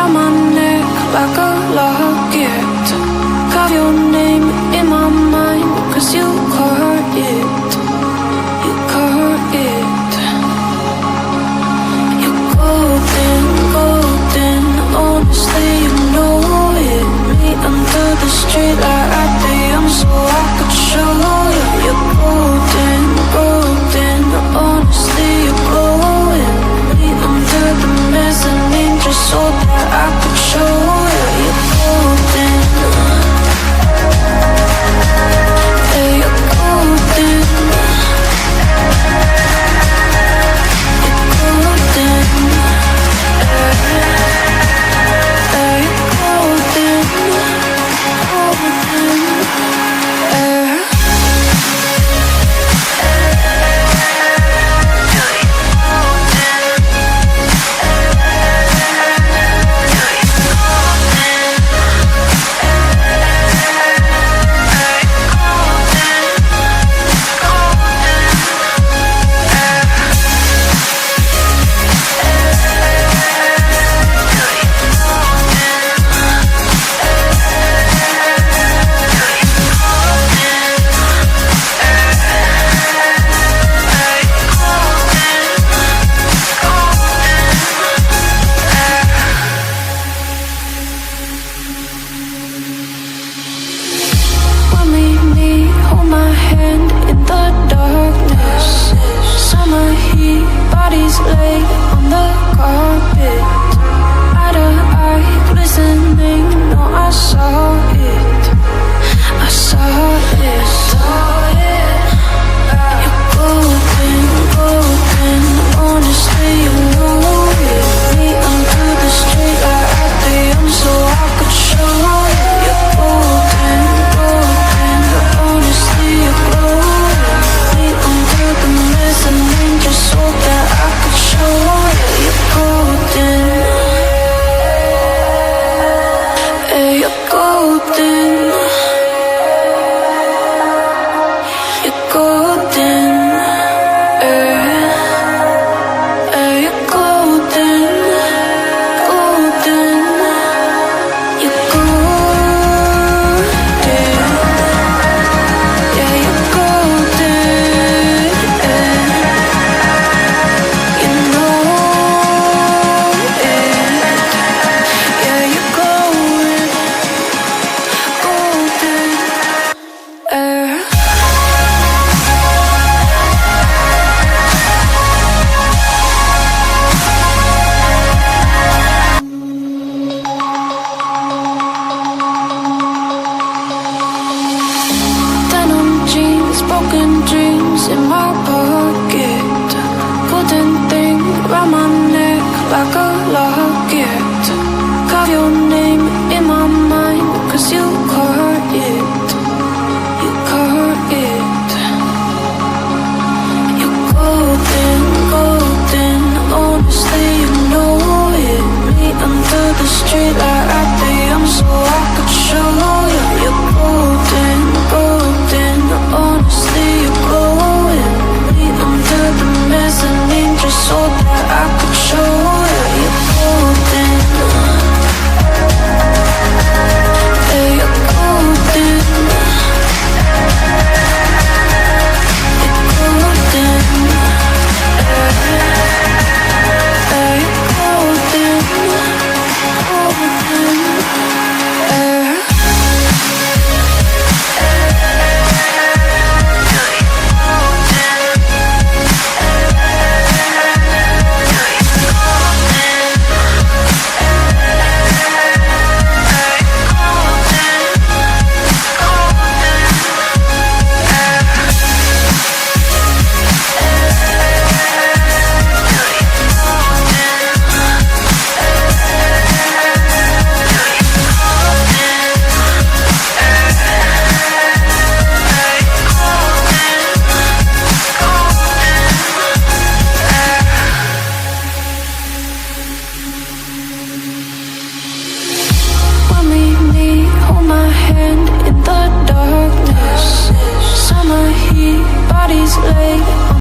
round my neck like a locket. Carve your name in my mind, 'cause you caught it. You caught it. You're golden, golden. Honestly, you know it. Meet under the street light at the young, so I could show you. You're golden, golden. Honestly, you're glowing. Meet under the mezzanine just so that I could show you. You're golden. Yeah, you're golden. You're golden. Yeah, you're golden. Golden. Yeah. When we meet, hold my hand in the darkness. Summer heat, bodies laid on the carpet. Eye to eye, glistening, no, I saw it. I saw it. You're golden, golden. Honestly, you know it. Meet under the street light at the young, so I could show you. You're golden, golden. Honestly, you're glowing. Meet under the mezzanine just so that I could show you. You're golden. Yeah, you're golden. You're golden. Yeah, you're golden. Golden. You're golden. Yeah, you're golden. You know it. Yeah, you're golden. Golden. Denim jeans, broken dreams in my pocket. Golden thing round my neck like a locket. Carve your name in my mind, 'cause you